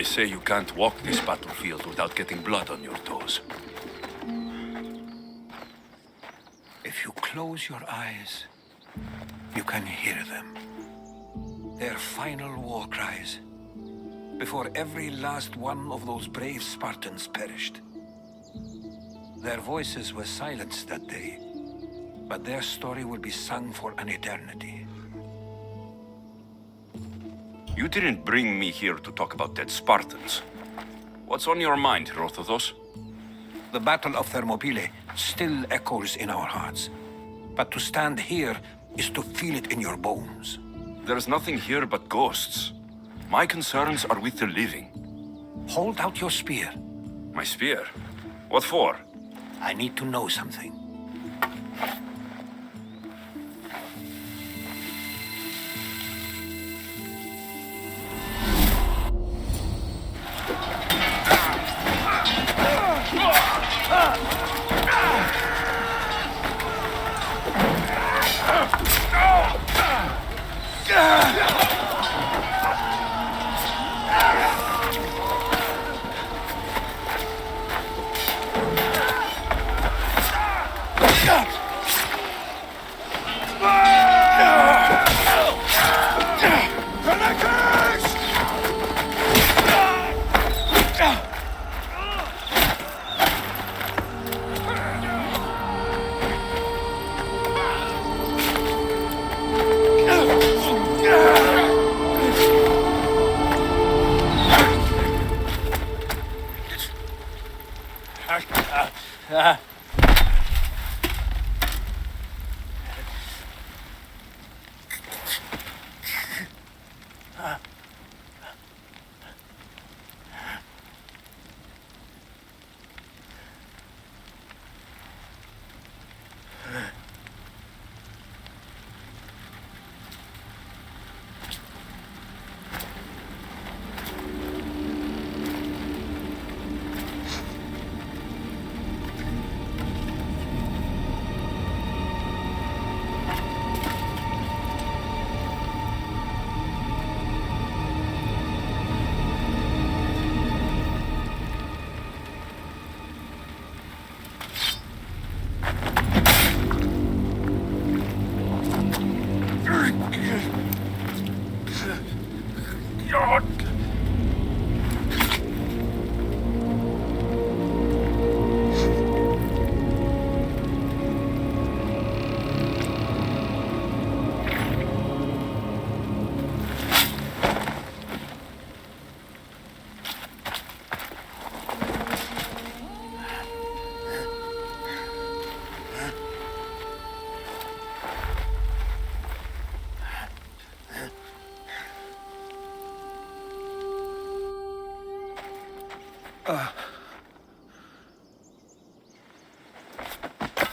They say you can't walk this battlefield without getting blood on your toes. If you close your eyes, you can hear them. Their final war cries, before every last one of those brave Spartans perished. Their voices were silenced that day, but their story will be sung for an eternity. You didn't bring me here to talk about dead Spartans. What's on your mind, Herodotus? The Battle of Thermopylae still echoes in our hearts. But to stand here is to feel it in your bones. There's nothing here but ghosts. My concerns are with the living. Hold out your spear. My spear? What for? I need to know something.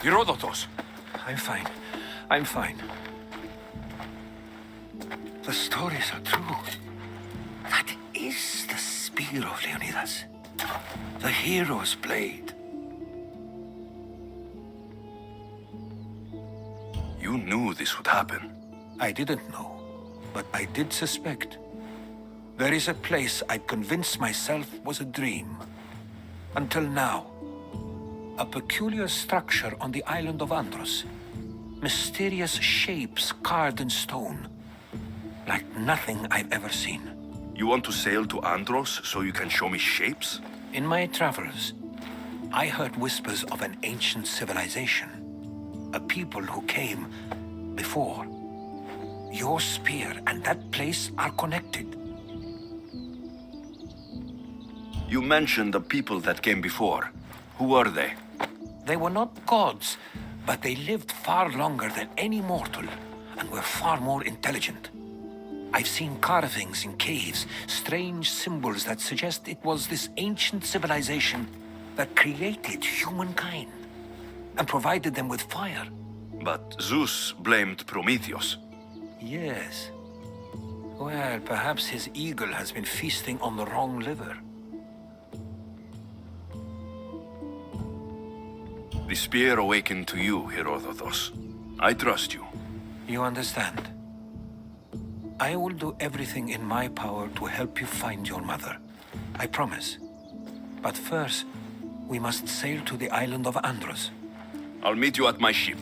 Herodotus! I'm fine. I'm fine. The stories are true. That is the spear of Leonidas. The hero's blade. You knew this would happen. I didn't know, but I did suspect. There is a place I'd convinced myself was a dream. Until now. A peculiar structure on the island of Andros. Mysterious shapes carved in stone. Like nothing I've ever seen. You want to sail to Andros so you can show me shapes? In my travels, I heard whispers of an ancient civilization. A people who came before. Your spear and that place are connected. You mentioned the people that came before. Who are they? They were not gods, but they lived far longer than any mortal, and were far more intelligent. I've seen carvings in caves, strange symbols that suggest it was this ancient civilization that created humankind, and provided them with fire. But Zeus blamed Prometheus. Yes. Well, perhaps his eagle has been feasting on the wrong liver. The spear awakened to you, Herodotus. I trust you. You understand? I will do everything in my power to help you find your mother. I promise. But first, we must sail to the island of Andros. I'll meet you at my ship.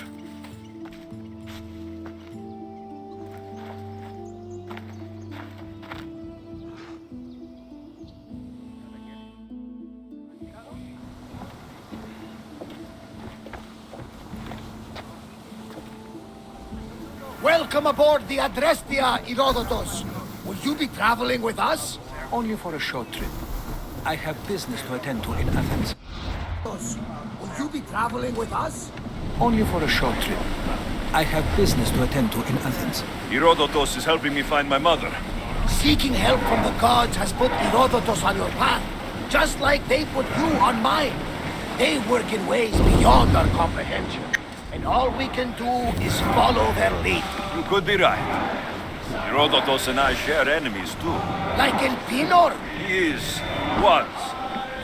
Welcome aboard the Adrestia, Herodotus. Will you be traveling with us? Only for a short trip. I have business to attend to in Athens. Will you be traveling with us? Only for a short trip. I have business to attend to in Athens. Herodotus is helping me find my mother. Seeking help from the gods has put Herodotus on your path, just like they put you on mine. They work in ways beyond our comprehension, and all we can do is follow their lead. You could be right. Herodotus and I share enemies too. Like Elpinor? He was,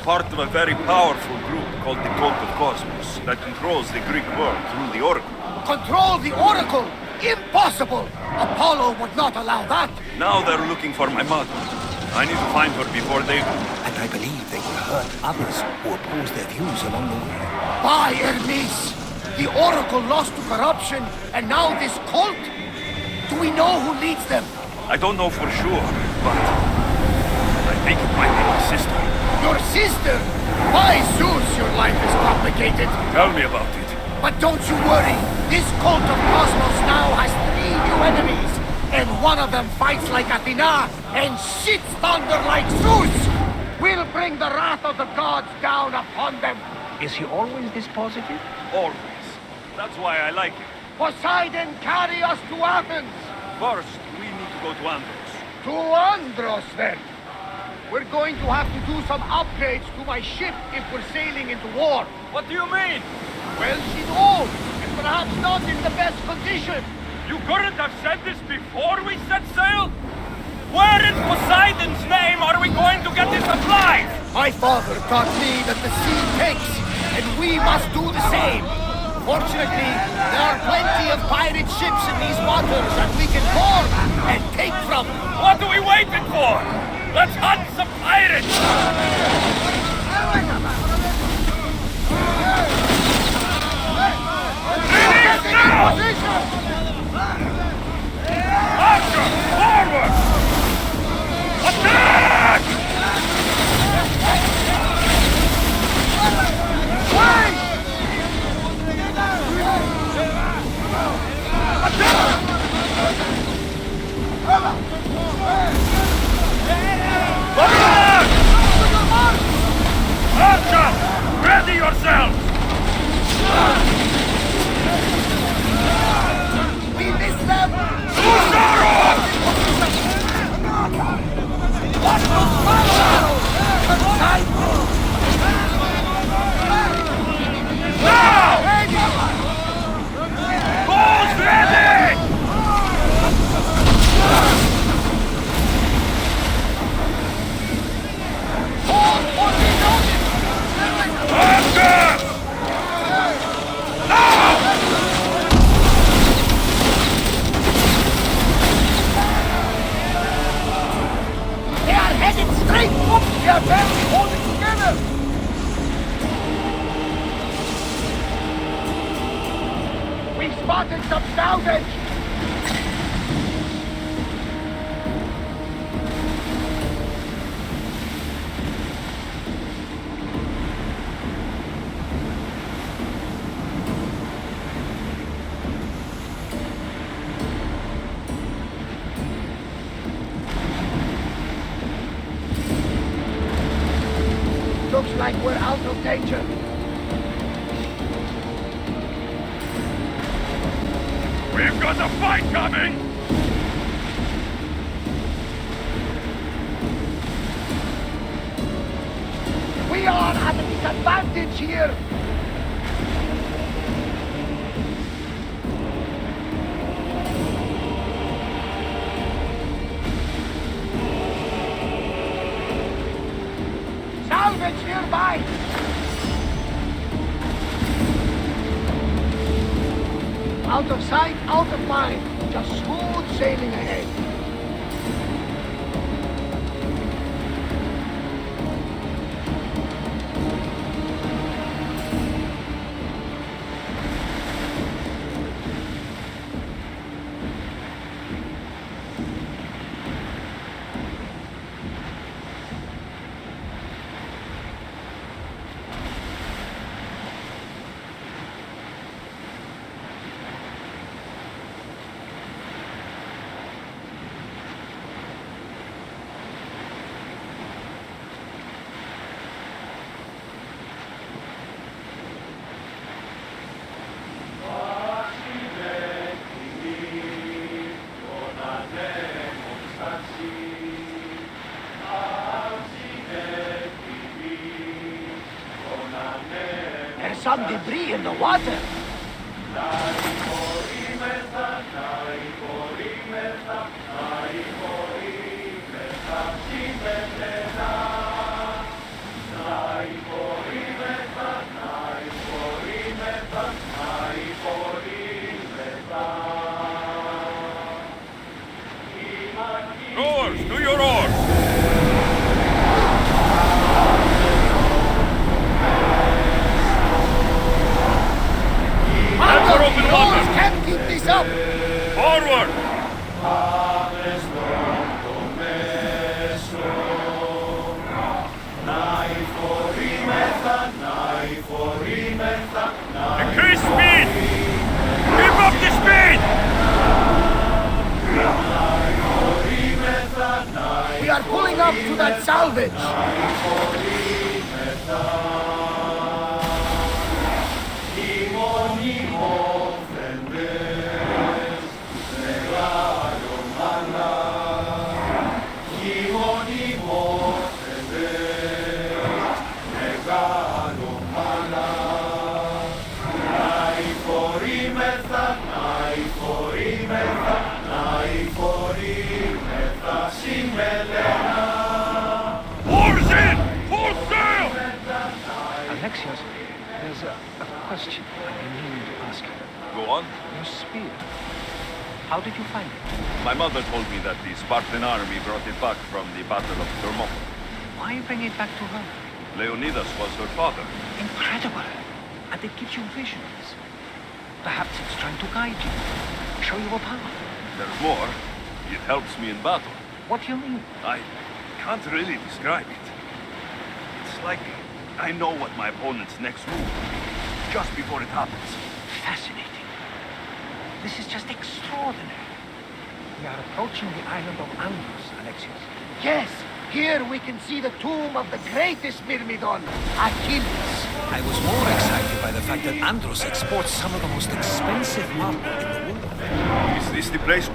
part of a very powerful group called the Cult of Cosmos that controls the Greek world through the Oracle. Control the Oracle? Impossible! Apollo would not allow that. Now they're looking for my mother. I need to find her before they do. And I believe they will hurt others who oppose their views along the way. By Hermes! The Oracle lost to corruption, and now this cult? Do we know who leads them? I don't know for sure, but I think it might be my sister. Your sister? By Zeus, your life is complicated. Tell me about it. But don't you worry. This cult of Cosmos now has 3 new enemies. And one of them fights like Athena and shits thunder like Zeus. We'll bring the wrath of the gods down upon them. Is he always this positive? Always. That's why I like it. Poseidon, carry us to Athens. First, we need to go to Andros. To Andros, then. We're going to have to do some upgrades to my ship if we're sailing into war. What do you mean? Well, she's old, and perhaps not in the best condition. You couldn't have said this before we set sail? Where in Poseidon's name are we going to get this supplies? My father taught me that the sea takes, and we must do the same. Fortunately, there are plenty of pirate ships in these waters that we can board and take from. What are we waiting for? Let's hunt some pirates! Release now! Archer! Forward! Attack! Wait! Archer! Ready yourself! We missed them! Usaros! What was follow? Now! Balls ready! Archer! Now! They are headed straight up! They are barely holding together! We've spotted some salvage! Looks like we're out of danger. We've got a fight coming! We are at a disadvantage here. Salvage nearby. Out of sight, out of mind. Just smooth sailing ahead. some debris in the water. Rowers, do your oars! Marco, open the water. oars can't keep this up! Forward! Increase speed! Keep up the speed! We are pulling up to that salvage! Oars in! Full sail! Alexios, there's a question I've been meaning to ask you. Go on. Your spear. How did you find it? My mother told me that the Spartan army brought it back from the Battle of Thermopylae. Why bring it back to her? Leonidas was her father. Incredible. And it gives you visions. Perhaps it's trying to guide you. Show you a path. There's more. It helps me in battle. What do you mean? I can't really describe it. It's like I know what my opponent's next move will be, just before it happens. Fascinating. This is just extraordinary. We are approaching the island of Andros, Alexios. Yes, here we can see the tomb of the greatest Myrmidon, Achilles. I was more excited by the fact that Andros exports some of the most expensive marble in the world. Is this the place?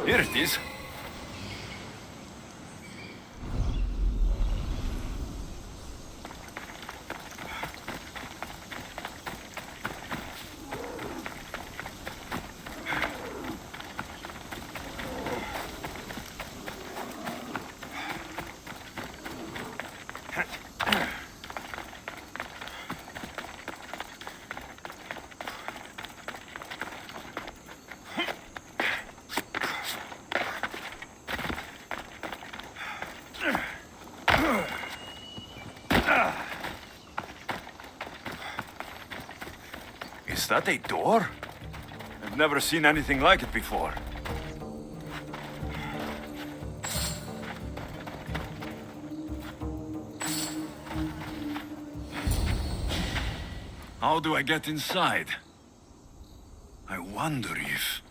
Here it is. Is that a door? I've never seen anything like it before. How do I get inside? I wonder if...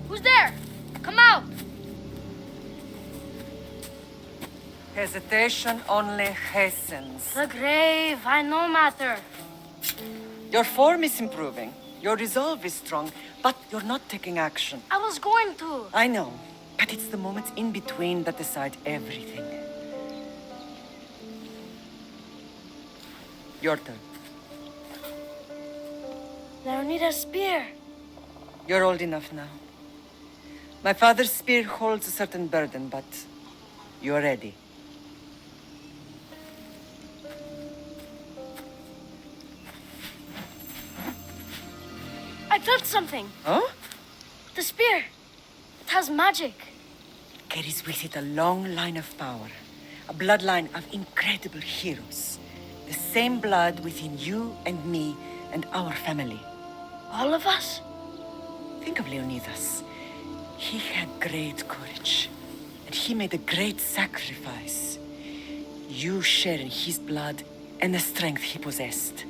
Who's there? Come out! Hesitation only hastens. The grave, I no matter. Your form is improving. Your resolve is strong, but you're not taking action. I was going to. I know, but it's the moments in between that decide everything. Your turn. Leonida's spear. You're old enough now. My father's spear holds a certain burden, but you're ready. I felt something. Huh? The spear. It has magic. Carries with it a long line of power. A bloodline of incredible heroes. The same blood within you and me and our family. All of us? Think of Leonidas. He had great courage, and he made a great sacrifice. You share in his blood and the strength he possessed.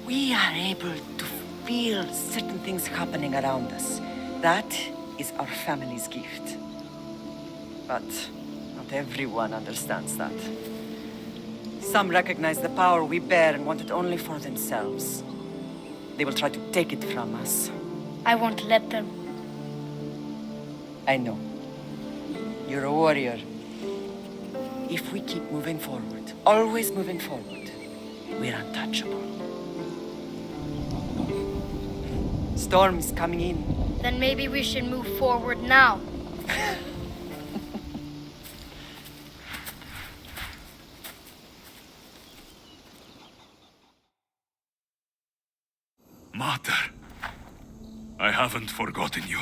We are able to feel certain things happening around us. That is our family's gift. But not everyone understands that. Some recognize the power we bear and want it only for themselves. They will try to take it from us. I won't let them. I know. You're a warrior. If we keep moving forward, always moving forward, we're untouchable. Storm is coming in. Then maybe we should move forward now. Mater, I haven't forgotten you.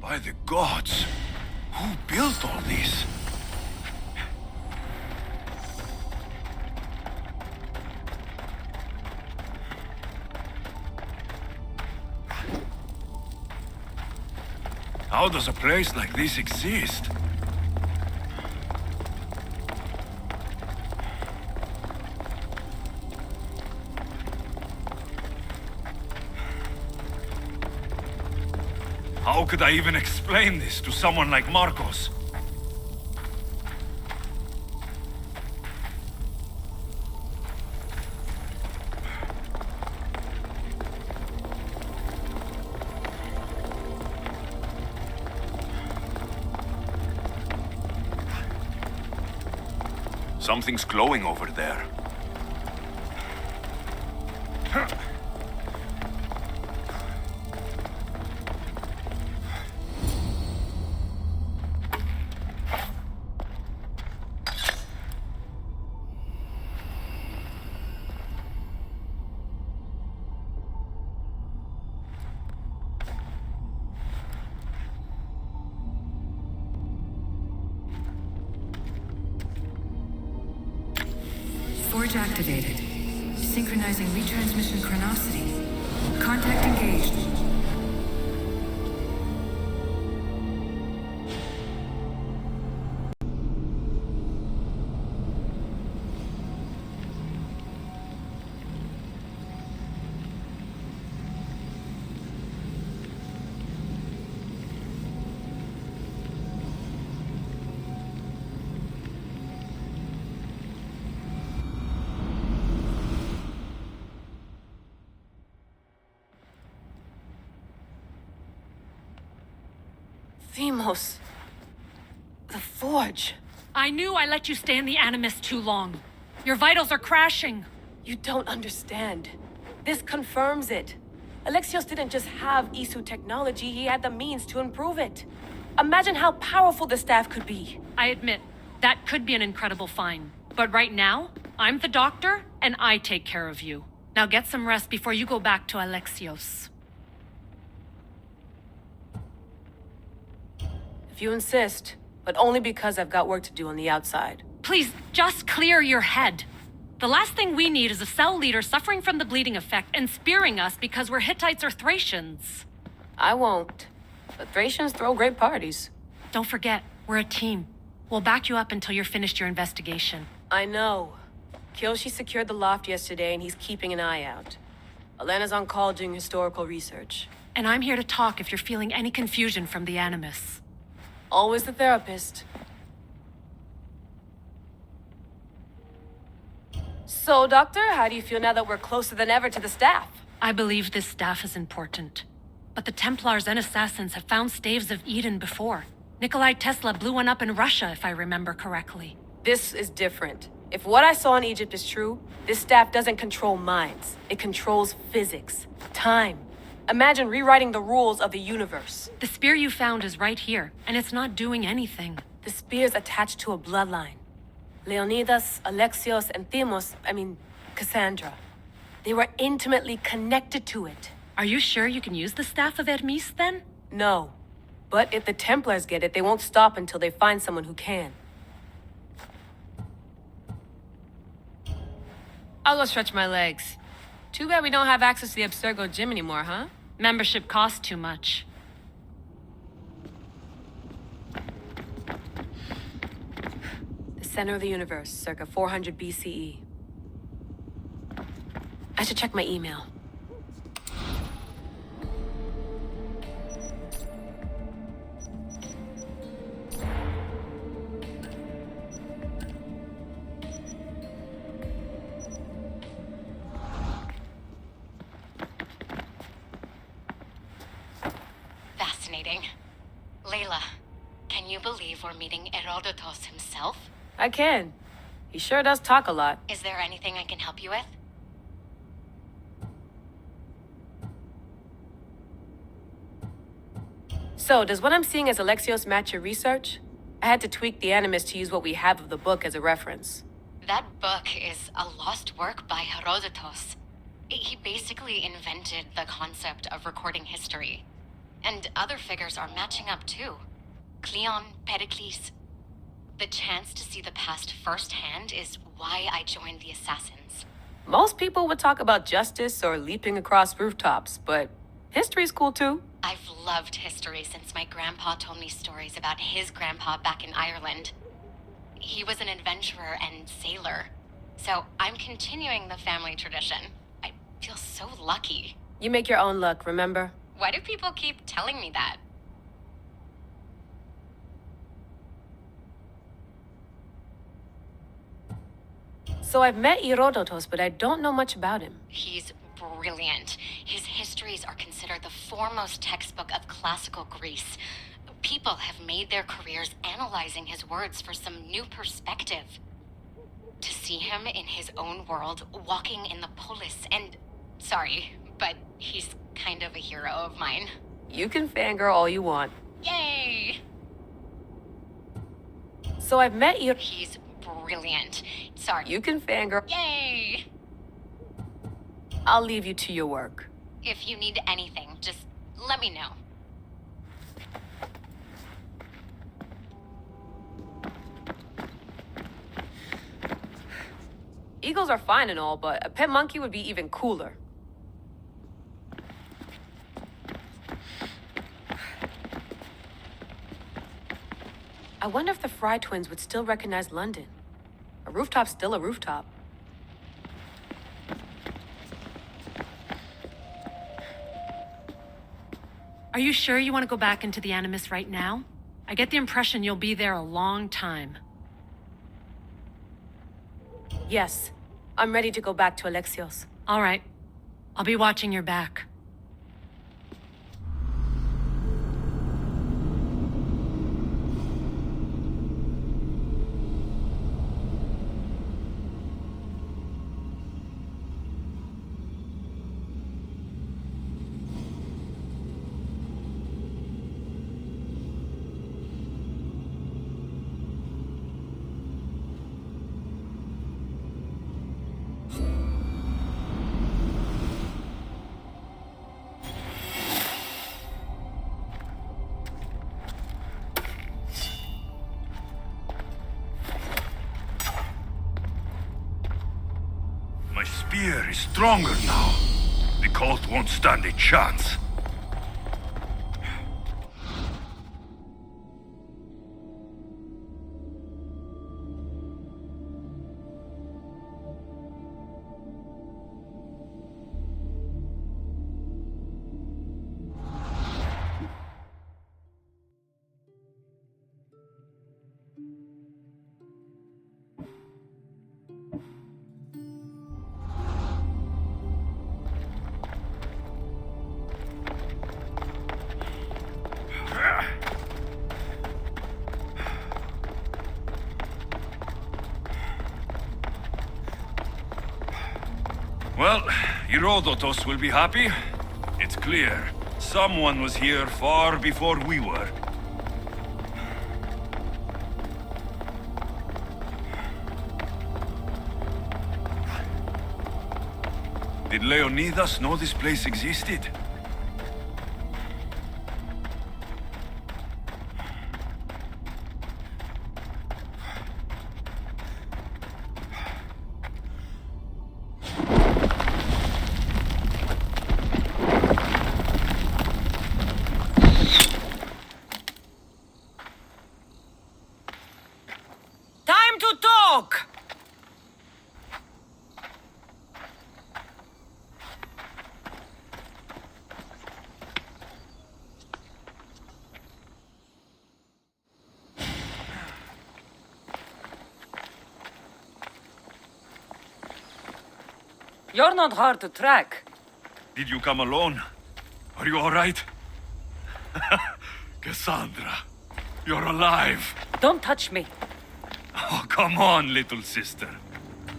By the gods, who built all this? How does a place like this exist? How could I even explain this to someone like Marcos? Something's glowing over there. Forge activated. Synchronizing retransmission chronicity. Contact engaged. Themos. The Forge. I knew I let you stay in the Animus too long. Your vitals are crashing. You don't understand. This confirms it. Alexios didn't just have Isu technology, he had the means to improve it. Imagine how powerful the staff could be. I admit, that could be an incredible find. But right now, I'm the doctor, and I take care of you. Now get some rest before you go back to Alexios. If you insist, but only because I've got work to do on the outside. Please, just clear your head. The last thing we need is a cell leader suffering from the bleeding effect and spearing us because we're Hittites or Thracians. I won't. But Thracians throw great parties. Don't forget, we're a team. We'll back you up until you're finished your investigation. I know. Kyoshi secured the loft yesterday and he's keeping an eye out. Elena's on call doing historical research. And I'm here to talk if you're feeling any confusion from the Animus. Always the therapist. So, Doctor, how do you feel now that we're closer than ever to the staff? I believe this staff is important. But the Templars and Assassins have found staves of Eden before. Nikolai Tesla blew one up in Russia, if I remember correctly. This is different. If what I saw in Egypt is true, this staff doesn't control minds. It controls physics, time. Imagine rewriting the rules of the universe. The spear you found is right here, and it's not doing anything. The spear's attached to a bloodline. Leonidas, Alexios, and Cassandra. They were intimately connected to it. Are you sure you can use the Staff of Hermes, then? No. But if the Templars get it, they won't stop until they find someone who can. I'll go stretch my legs. Too bad we don't have access to the Abstergo gym anymore, huh? Membership costs too much. The center of the universe, circa 400 BCE. I should check my email. Fascinating. Layla, can you believe we're meeting Herodotus himself? I can. He sure does talk a lot. Is there anything I can help you with? So, does what I'm seeing as Alexios match your research? I had to tweak the Animus to use what we have of the book as a reference. That book is a lost work by Herodotus. He basically invented the concept of recording history. And other figures are matching up too. Cleon, Pericles. The chance to see the past firsthand is why I joined the Assassins. Most people would talk about justice or leaping across rooftops, but history's cool too. I've loved history since my grandpa told me stories about his grandpa back in Ireland. He was an adventurer and sailor. So I'm continuing the family tradition. I feel so lucky. You make your own luck, remember? Why do people keep telling me that? So I've met Herodotus, but I don't know much about him. He's brilliant. His histories are considered the foremost textbook of classical Greece. People have made their careers analyzing his words for some new perspective. To see him in his own world, walking in the polis, and... Sorry, but he's kind of a hero of mine. You can fangirl all you want. Yay! So I've met He's brilliant. Sorry. You can fangirl. Yay! I'll leave you to your work. If you need anything, just let me know. Eagles are fine and all, but a pet monkey would be even cooler. I wonder if the Fry twins would still recognize London. A rooftop's still a rooftop. Are you sure you want to go back into the Animus right now? I get the impression you'll be there a long time. Yes, I'm ready to go back to Alexios. All right. I'll be watching your back. My spear is stronger now. The cult won't stand a chance. Well, Herodotus will be happy. It's clear. Someone was here far before we were. Did Leonidas know this place existed? Time to talk! You're not hard to track. Did you come alone? Are you all right? Cassandra, you're alive. Don't touch me. Oh, come on, little sister.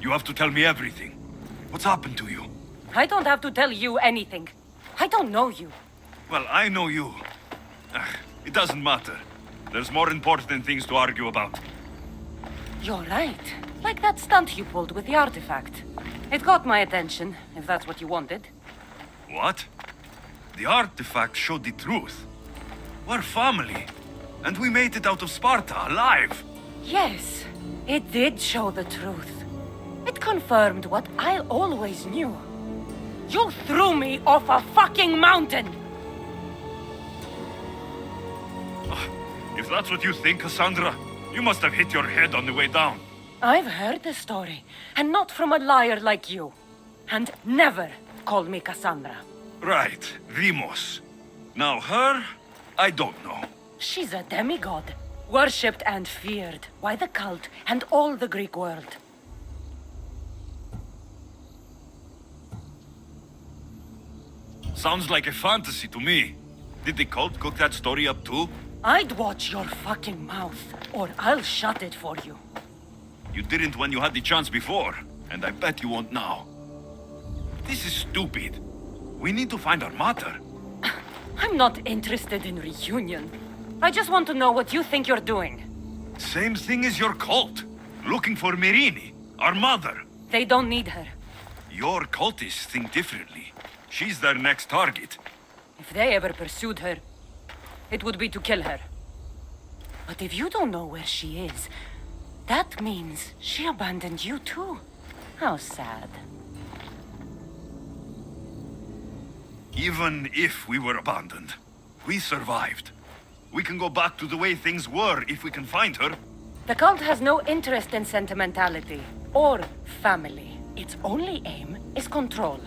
You have to tell me everything. What's happened to you? I don't have to tell you anything. I don't know you. Well, I know you. It doesn't matter. There's more important things to argue about. You're right. Like that stunt you pulled with the artifact. It got my attention, if that's what you wanted. What? The artifact showed the truth. We're family. And we made it out of Sparta, alive. Yes, it did show the truth. It confirmed what I always knew. You threw me off a fucking mountain! If that's what you think, Cassandra, you must have hit your head on the way down. I've heard the story, and not from a liar like you. And never call me Cassandra. Right, Demos. Now her, I don't know. She's a demigod, worshipped and feared by the cult and all the Greek world. Sounds like a fantasy to me. Did the cult cook that story up too? I'd watch your fucking mouth, or I'll shut it for you. You didn't when you had the chance before, and I bet you won't now. This is stupid. We need to find our mater. I'm not interested in reunion. I just want to know what you think you're doing. Same thing as your cult. Looking for Myrrine, our mother. They don't need her. Your cultists think differently. She's their next target. If they ever pursued her, it would be to kill her. But if you don't know where she is, that means she abandoned you too. How sad. Even if we were abandoned, we survived. We can go back to the way things were if we can find her. The cult has no interest in sentimentality or family. Its only aim is control.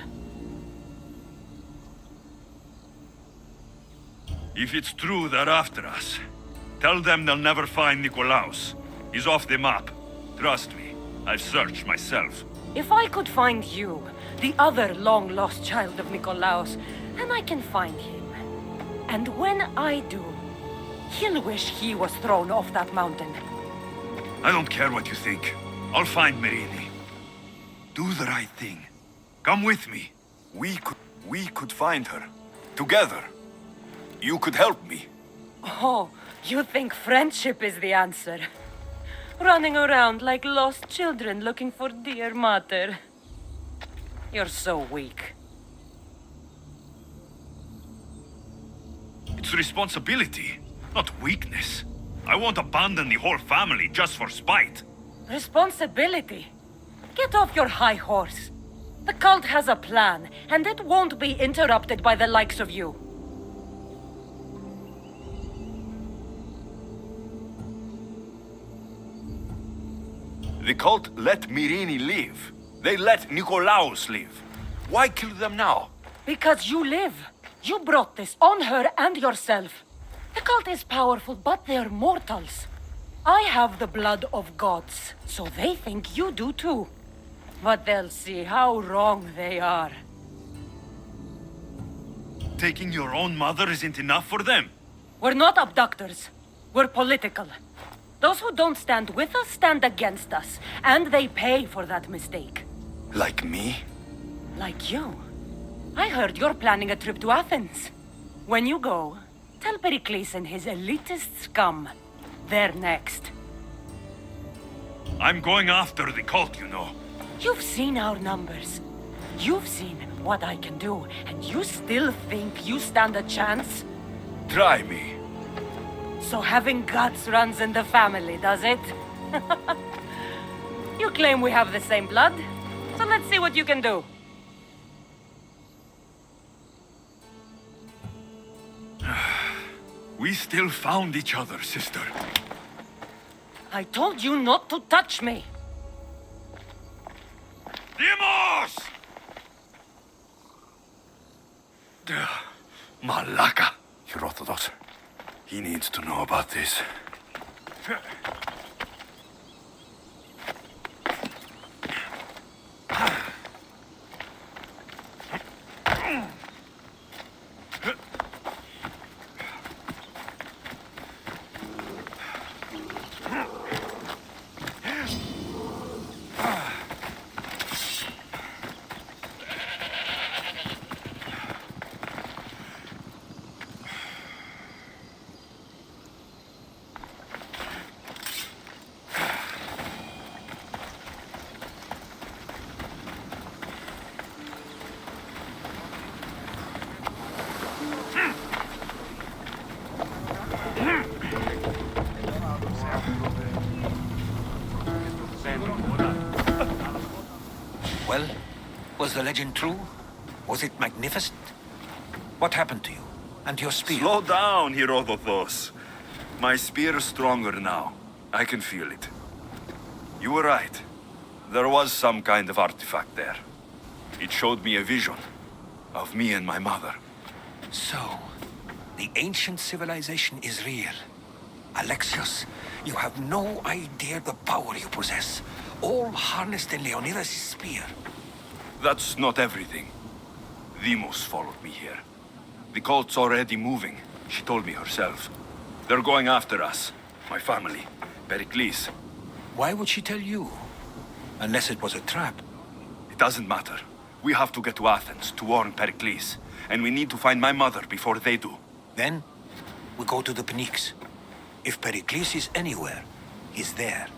If it's true they're after us, tell them they'll never find Nikolaos. He's off the map. Trust me, I've searched myself. If I could find you, the other long-lost child of Nikolaos, then I can find him. And when I do, he'll wish he was thrown off that mountain. I don't care what you think. I'll find Merini. Do the right thing. Come with me. We could find her. Together. You could help me. Oh, you think friendship is the answer? Running around like lost children looking for dear mother. You're so weak. It's responsibility, not weakness. I won't abandon the whole family just for spite. Responsibility? Get off your high horse. The cult has a plan, and it won't be interrupted by the likes of you. The cult let Merini live. They let Nikolaos live. Why kill them now? Because you live. You brought this on her and yourself. The cult is powerful, but they're mortals. I have the blood of gods, so they think you do too. But they'll see how wrong they are. Taking your own mother isn't enough for them. We're not abductors. We're political. Those who don't stand with us stand against us, and they pay for that mistake. Like me? Like you. I heard you're planning a trip to Athens. When you go, tell Pericles and his elitist scum. They're next. I'm going after the cult, you know. You've seen our numbers. You've seen what I can do, and you still think you stand a chance? Try me. So having guts runs in the family, does it? You claim we have the same blood, so let's see what you can do. We still found each other, sister. I told you not to touch me. Dimos! Malaka. Herodotus. He needs to know about this. Well, was the legend true? Was it magnificent? What happened to you? And your spear? Slow down, Herodotus. My spear is stronger now. I can feel it. You were right. There was some kind of artifact there. It showed me a vision of me and my mother. So, the ancient civilization is real. Alexios, you have no idea the power you possess. All harnessed in Leonidas' spear. That's not everything. Demos followed me here. The cult's already moving. She told me herself. They're going after us. My family. Pericles. Why would she tell you? Unless it was a trap. It doesn't matter. We have to get to Athens to warn Pericles. And we need to find my mother before they do. Then, we go to the Pnyx. If Pericles is anywhere, he's there.